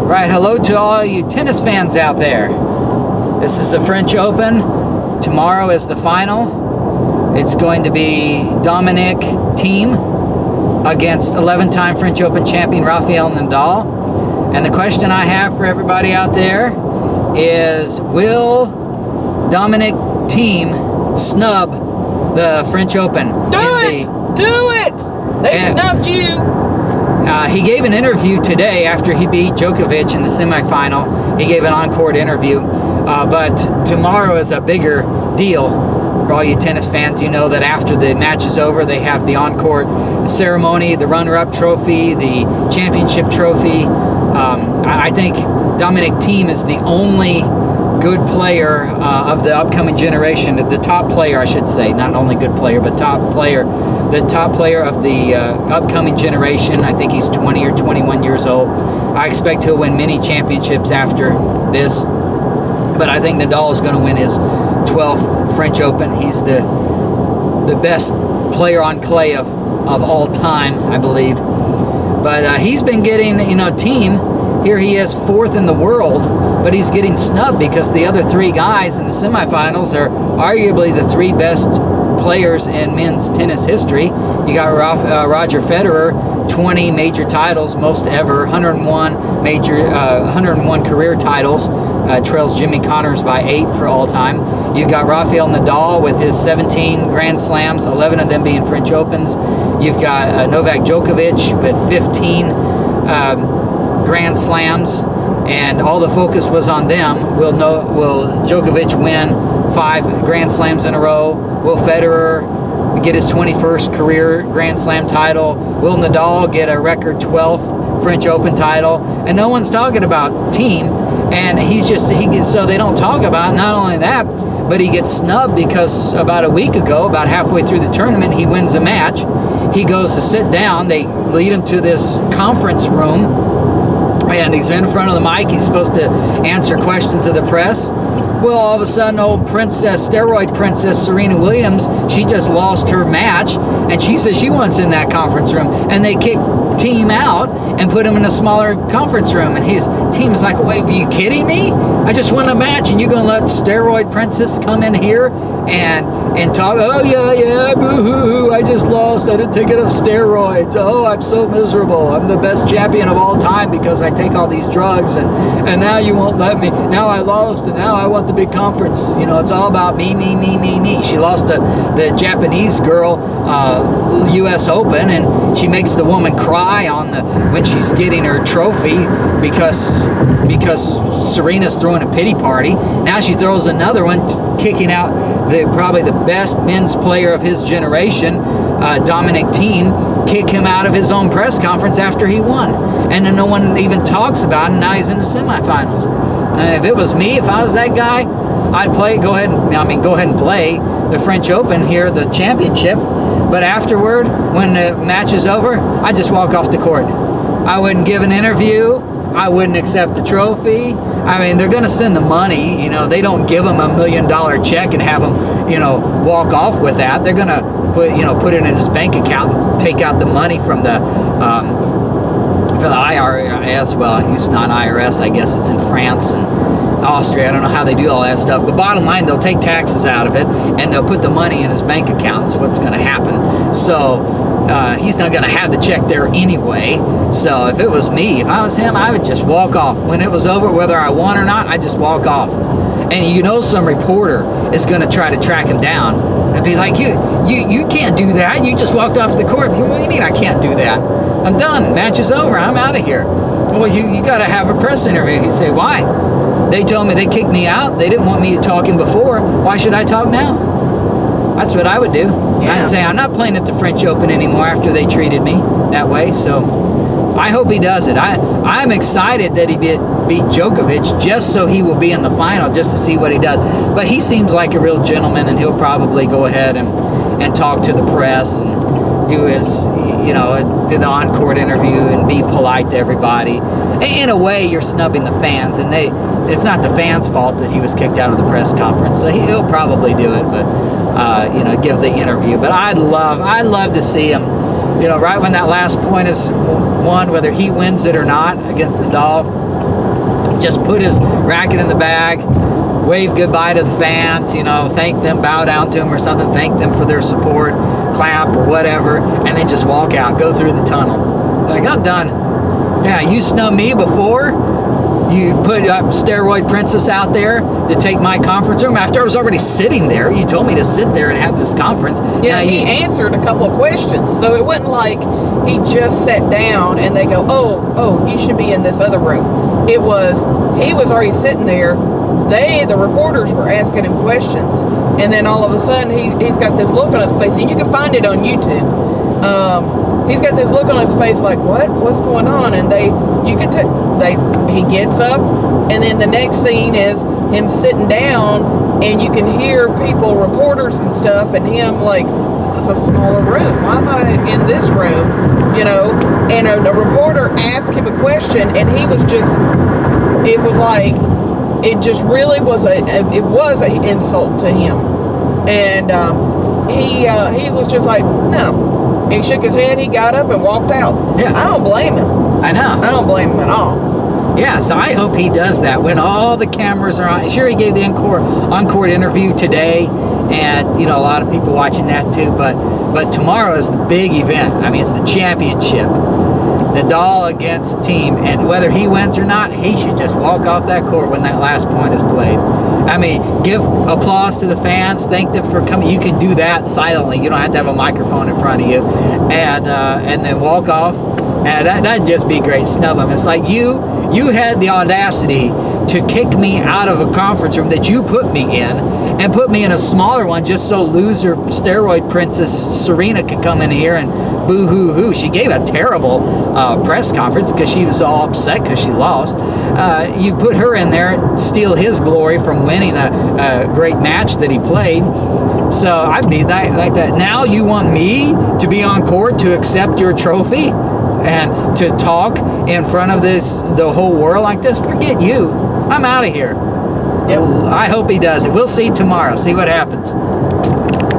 Right, hello to all you tennis fans out there. This is the French Open. Tomorrow is the final. It's going to be Dominic Thiem against 11-time French Open champion Rafael Nadal. And the question I have for everybody out there is, will Dominic Thiem snub the French Open? Do it! They snubbed you! He gave an interview today after he beat Djokovic in the semifinal. He gave an on-court interview. But tomorrow is a bigger deal for all you tennis fans. You know that after the match is over, they have the on-court ceremony, the runner-up trophy, the championship trophy. I think Dominic Thiem is the only good player of the upcoming generation, the top player, I should say, not only good player, but top player, the top player of the upcoming generation. I think he's 20 or 21 years old. I expect he'll win many championships after this, but I think Nadal is going to win his 12th French Open. He's the best player on clay of all time, I believe. But he's been getting, Thiem, here he is 4th in the world, but he's getting snubbed because the other 3 guys in the semifinals are arguably the 3 best players in men's tennis history. You got Roger Federer, 20 major titles, most ever, 101 career titles, trails Jimmy Connors by 8 for all time. You've got Rafael Nadal with his 17 Grand Slams, 11 of them being French Opens. You've got Novak Djokovic with 15 Grand Slams, and all the focus was on them. Will Djokovic win 5 Grand Slams in a row? Will Federer get his 21st career Grand Slam title? Will Nadal get a record 12th French Open title? And no one's talking about Thiem, and so they don't talk about not only that, but he gets snubbed because about a week ago, about halfway through the tournament, he wins a match. He goes to sit down. They lead him to this conference room, and he's in front of the mic. He's supposed to answer questions of the press. Well, all of a sudden, old steroid princess Serena Williams, she just lost her match, and she says she wants in that conference room. And they kick Thiem out and put him in a smaller conference room. And his team is like, wait, are you kidding me? I just won a match, and you're going to let steroid princess come in here and talk? Oh, yeah, boo-hoo, I just lost. I didn't take enough steroids. Oh, I'm so miserable. I'm the best champion of all time because I take all these drugs, and now you won't let me. Now I lost, and now I want the big conference. It's all about me. She lost to the Japanese girl, U.S. Open, and she makes the woman cry when she's getting her trophy because Serena's throwing a pity party. Now she throws another one, kicking out probably the best men's player of his generation, Dominic Thiem, kick him out of his own press conference after he won. And then no one even talks about him. Now he's in the semifinals. If it was me, if I was that guy, I'd go ahead and play the French Open here, the championship. But afterward, when the match is over, I just walk off the court. I wouldn't give an interview. I wouldn't accept the trophy. I mean, they're going to send the money. They don't give him $1 million check and have him, walk off with that. They're going to put it in his bank account and take out the money from the IRS. Well, he's not IRS. I guess it's in France and Austria. I don't know how they do all that stuff. But bottom line, they'll take taxes out of it and they'll put the money in his bank account. Is what's going to happen. So he's not going to have the check there anyway. So if it was me, if I was him, I would just walk off. When it was over, whether I won or not, I just walk off. And some reporter is going to try to track him down and be like, you can't do that. You just walked off the court. What do you mean I can't do that? I'm done. Match is over. I'm out of here. Well, you got to have a press interview. He'd say, why? They told me they kicked me out. They didn't want me talking before. Why should I talk now? That's what I would do. Yeah. I'd say, I'm not playing at the French Open anymore after they treated me that way. So I hope he does it. I'm excited that he beat Djokovic just so he will be in the final, just to see what he does. But he seems like a real gentleman, and he'll probably go ahead and talk to the press and do his, do the on-court interview and be polite to everybody. In a way, you're snubbing the fans, and it's not the fans' fault that he was kicked out of the press conference. So he'll probably do it, but give the interview. But I'd love to see him, right when that last point is won, whether he wins it or not against Nadal. just put his racket in the bag, wave goodbye to the fans, thank them, bow down to them or something, thank them for their support, clap or whatever, and then just walk out, go through the tunnel. Like, I'm done. Yeah, you snubbed me before. You put up Steroid Princess out there to take my conference room after I was already sitting there. You told me to sit there and have this conference. Yeah, he answered a couple of questions. So it wasn't like he just sat down and they go, oh, you should be in this other room. It was, he was already sitting there. The reporters were asking him questions. And then all of a sudden he's got this look on his face. And you can find it on YouTube. He's got this look on his face like, what's going on? And he gets up, and then the next scene is him sitting down, and you can hear people, reporters and stuff, and him like, this is a smaller room. Why am I in this room? And a reporter asked him a question, and he was just, it was like, it just really was an insult to him. And he was just like, no. He shook his head, he got up and walked out. Yeah. I don't blame him. I know. I don't blame him at all. Yeah, so I hope he does that when all the cameras are on. Sure, he gave the encore interview today, and a lot of people watching that too. But tomorrow is the big event. I mean, it's the championship. Nadal against Thiem, and whether he wins or not, he should just walk off that court when that last point is played. I mean, give applause to the fans, thank them for coming. You can do that silently. You don't have to have a microphone in front of you, and then walk off. And that'd just be great. Snub him. It's like you had the audacity to kick me out of a conference room that you put me in and put me in a smaller one just so loser Steroid Princess Serena could come in here and boo-hoo-hoo. She gave a terrible press conference because she was all upset because she lost. You put her in there, steal his glory from winning a great match that he played. So I'd be like that. Now you want me to be on court to accept your trophy and to talk in front of the whole world like this? Forget you. I'm out of here. Yep. I hope he does it. We'll see tomorrow. See what happens.